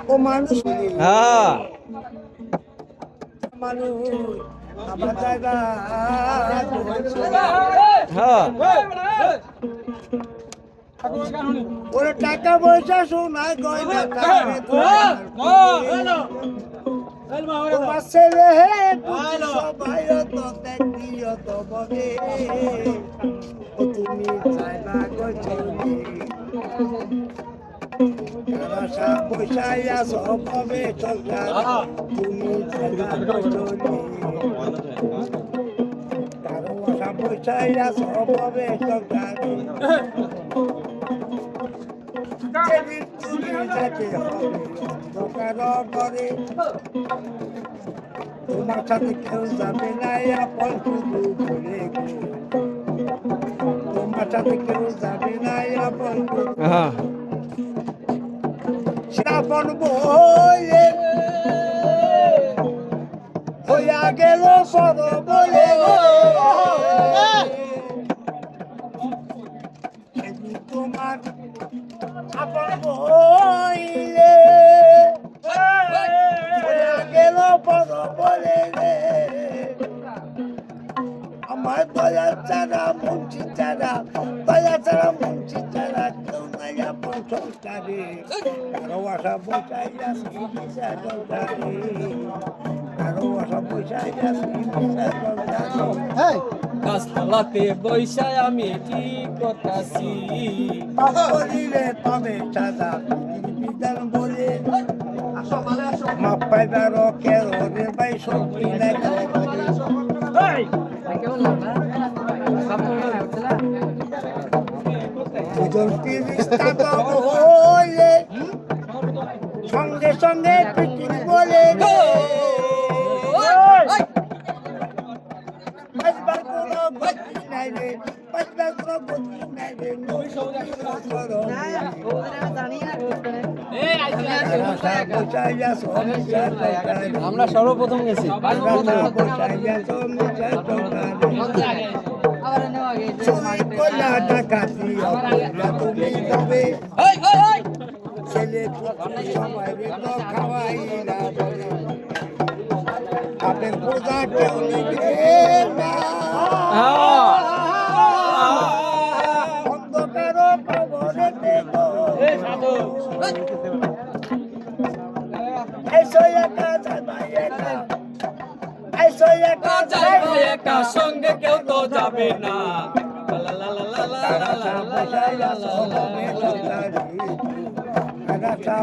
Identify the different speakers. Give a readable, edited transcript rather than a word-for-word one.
Speaker 1: ও মানুষ
Speaker 2: হ্যাঁ
Speaker 1: মানুষ আমার জায়গা
Speaker 2: হ্যাঁ
Speaker 1: ওরে টাকা পয়সা সোনা গয়না থাকবে তোমার ছেলে সবাই তো দেখি তো বলে তুমি চাই না গো চলে আশা পয়সাইয়া সব হবে চলবে তুমি চাই না গো চলে কারো আশা পয়সাইয়া সব হবে চলবে যেদিন তুমি যাকে হবে অন্ধকার করে তোমার সাথে কেউ যাবে না আপন শুধু বলে গো তোমার সাথে কেউ যাবে না আপন
Speaker 2: হ্যাঁ
Speaker 1: আপন বলে হইয়া গেল বড় বলে সেদিন তোমার আপন বইলে হইয়া গেল বড় বলে আমার দয়া ছাড়া মুন্সি ছাড়া দয়া ছাড়া মুন্সি ছাড়া কেউ নাই আপন সংসারে কারো আশা বসাইয়া শ্রীবিশা সংসারে কারো আশা বসাইয়া শ্রীবিশা সংসারে
Speaker 2: গাছতলাতে বৈশায় আমি কি করতাছি
Speaker 1: করিলে তবে সাদা বিধান বলে মাপ পাইবার কেরে বাই শক্তি নাই সঙ্গে সঙ্গে পিটিং বলে বাঁচবার কোনো গতি নাই রে বাঁচবার কোনো গতি নাই রে
Speaker 2: আমরা সর্বপ্রথম গেছি
Speaker 1: ছেলে সবাই খাওয়াই না আপের বোঝা কেউ নিবে না অন্ধকার কবরে দেবো এসো একা যাই একা এসো একা যাই
Speaker 2: একা সঙ্গে কেউ তো যাবে না
Speaker 1: Agora tá